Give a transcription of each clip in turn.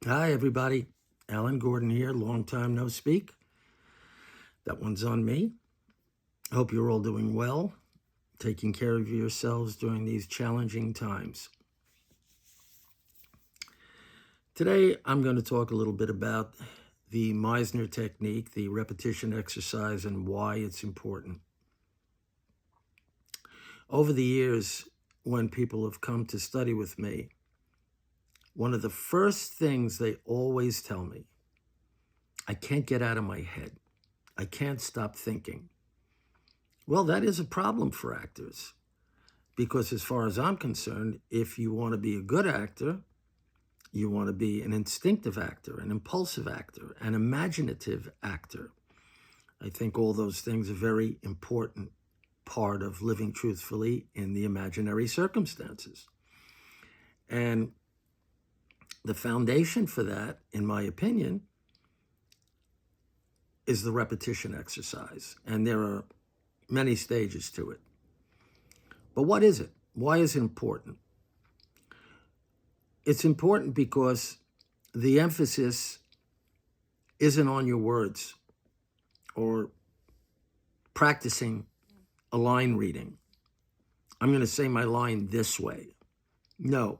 Hi, everybody. Alan Gordon here. Long time no speak. That one's on me. Hope you're all doing well, taking care of yourselves during these challenging times. Today, I'm going to talk a little bit about the Meisner technique, the repetition exercise, and why it's important. Over the years, when people have come to study with me, one of the first things they always tell me, I can't get out of my head. I can't stop thinking. Well, that is a problem for actors because as far as I'm concerned, if you want to be a good actor, you want to be an instinctive actor, an impulsive actor, an imaginative actor. I think all those things are very important part of living truthfully in the imaginary circumstances. And the foundation for that, in my opinion, is the repetition exercise. And there are many stages to it. But what is it? Why is it important? It's important because the emphasis isn't on your words or practicing a line reading. I'm going to say my line this way. No,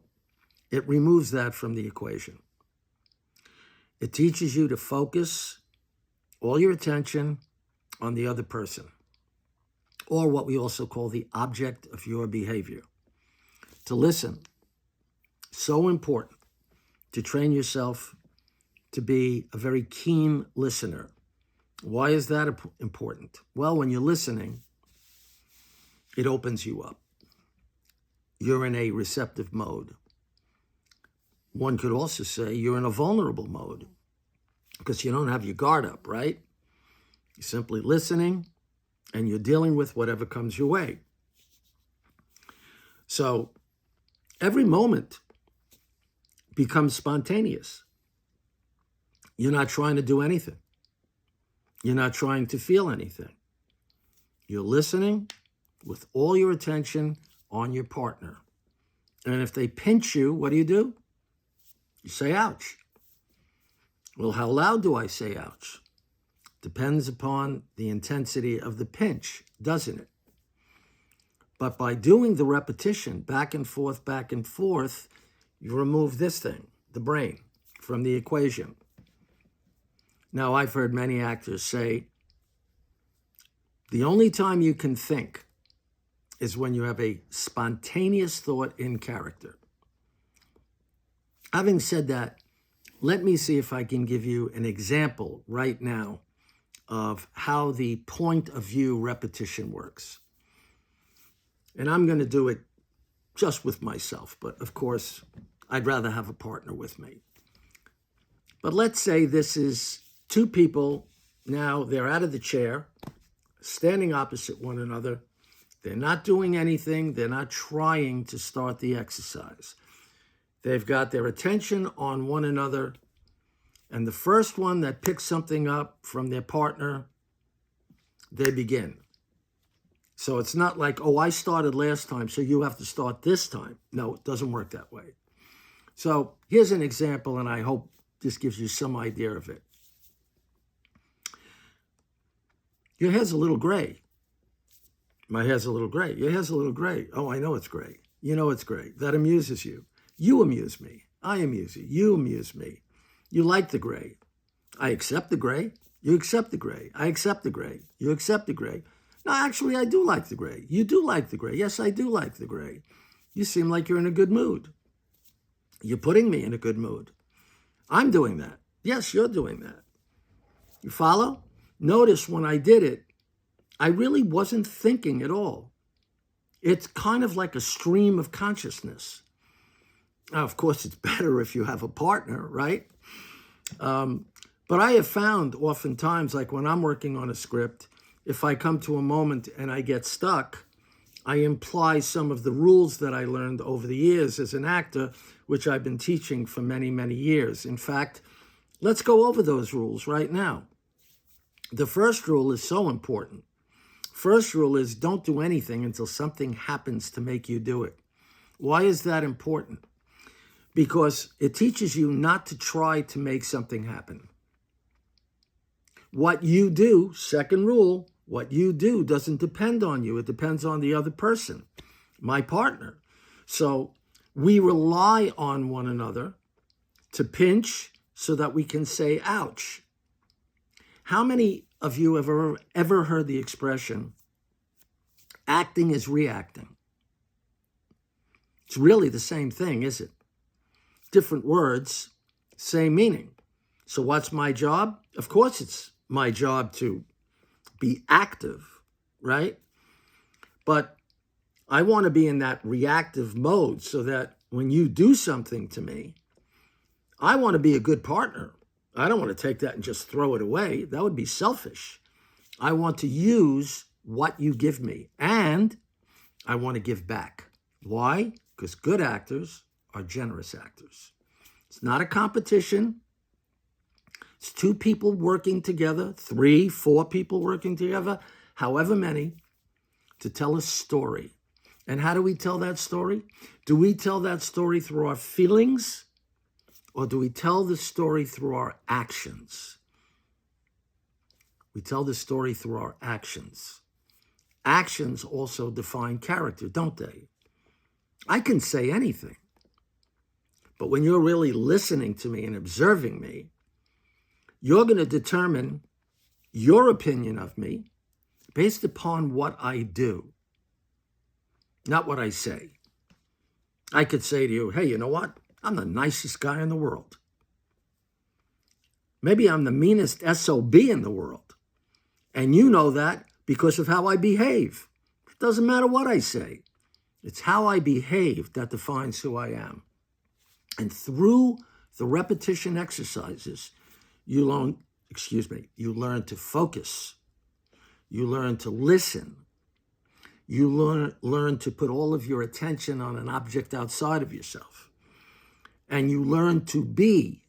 it removes that from the equation. It teaches you to focus all your attention on the other person, or what we also call the object of your behavior. To listen, so important to train yourself to be a very keen listener. Why is that important? Well, when you're listening, it opens you up. You're in a receptive mode. One could also say you're in a vulnerable mode because you don't have your guard up, right? You're simply listening and you're dealing with whatever comes your way. So every moment becomes spontaneous. You're not trying to do anything. You're not trying to feel anything. You're listening with all your attention on your partner. And if they pinch you, what do? You say, ouch. Well, how loud do I say ouch? Depends upon the intensity of the pinch, doesn't it? But by doing the repetition back and forth, you remove this thing, the brain, from the equation. Now, I've heard many actors say, the only time you can think is when you have a spontaneous thought in character. Having said that, let me see if I can give you an example right now of how the point of view repetition works. And I'm going to do it just with myself, but of course, I'd rather have a partner with me. But let's say this is two people. Now they're out of the chair, standing opposite one another. They're not doing anything. They're not trying to start the exercise. They've got their attention on one another. And the first one that picks something up from their partner, they begin. So it's not like, oh, I started last time, so you have to start this time. No, it doesn't work that way. So here's an example, and I hope this gives you some idea of it. Your hair's a little gray. My hair's a little gray. Your hair's a little gray. Oh, I know it's gray. You know it's gray. That amuses you. You amuse me. I amuse you. You amuse me. You like the gray. I accept the gray. You accept the gray. I accept the gray. You accept the gray. No, actually, I do like the gray. You do like the gray. Yes, I do like the gray. You seem like you're in a good mood. You're putting me in a good mood. I'm doing that. Yes, you're doing that. You follow? Notice when I did it, I really wasn't thinking at all. It's kind of like a stream of consciousness. Now, of course, it's better if you have a partner, right? But I have found oftentimes, like when I'm working on a script, if I come to a moment and I get stuck, I imply some of the rules that I learned over the years as an actor, which I've been teaching for many, many years. In fact, let's go over those rules right now. The first rule is so important. First rule is don't do anything until something happens to make you do it. Why is that important? because it teaches you not to try to make something happen. What you do, second rule, what you do doesn't depend on you. It depends on the other person, my partner. So we rely on one another to pinch so that we can say, ouch. How many of you have ever heard the expression, acting is reacting? It's really the same thing, is it? Different words, same meaning. So what's my job? Of course it's my job to be active, right? But I want to be in that reactive mode so that when you do something to me, I want to be a good partner. I don't want to take that and just throw it away. That would be selfish. I want to use what you give me, and I want to give back. Why? Because good actors are generous actors. It's not a competition. It's two people working together, 3, 4 people working together, however many, to tell a story. And how do we tell that story? Do we tell that story through our feelings, or do we tell the story through our actions? We tell the story through our actions. Actions also define character, don't they? I can say anything, but when you're really listening to me and observing me, you're going to determine your opinion of me based upon what I do, not what I say. I could say to you, hey, you know what? I'm the nicest guy in the world. Maybe I'm the meanest SOB in the world. And you know that because of how I behave. It doesn't matter what I say. It's how I behave that defines who I am. And through the repetition exercises, you learn to focus. You learn to listen. You learn to put all of your attention on an object outside of yourself. And you learn to be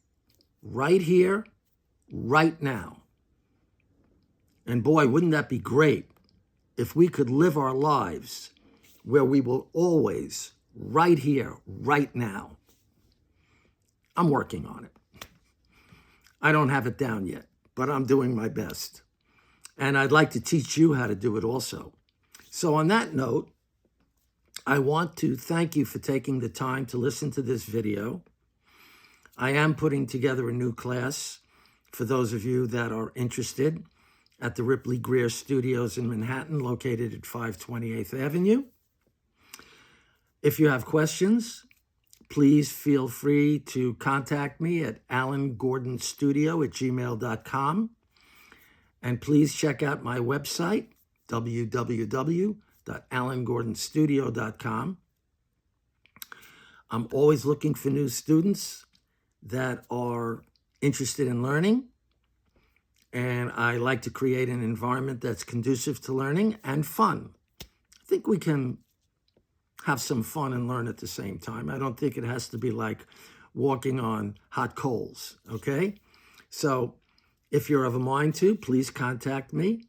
right here, right now. And boy, wouldn't that be great if we could live our lives where we will always right here, right now. I'm working on it. I don't have it down yet, but I'm doing my best. And I'd like to teach you how to do it also. So on that note, I want to thank you for taking the time to listen to this video. I am putting together a new class for those of you that are interested at the Ripley Greer Studios in Manhattan, located at 528th Avenue. If you have questions, please feel free to contact me at allengordonstudio@gmail.com. And please check out my website, www.allengordonstudio.com. I'm always looking for new students that are interested in learning. And I like to create an environment that's conducive to learning and fun. I think we can have some fun and learn at the same time. I don't think it has to be like walking on hot coals, okay? So if you're of a mind to, please contact me.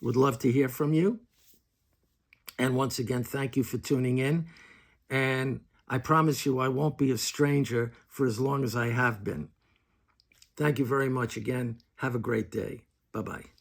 Would love to hear from you. And once again, thank you for tuning in. And I promise you I won't be a stranger for as long as I have been. Thank you very much again. Have a great day. Bye-bye.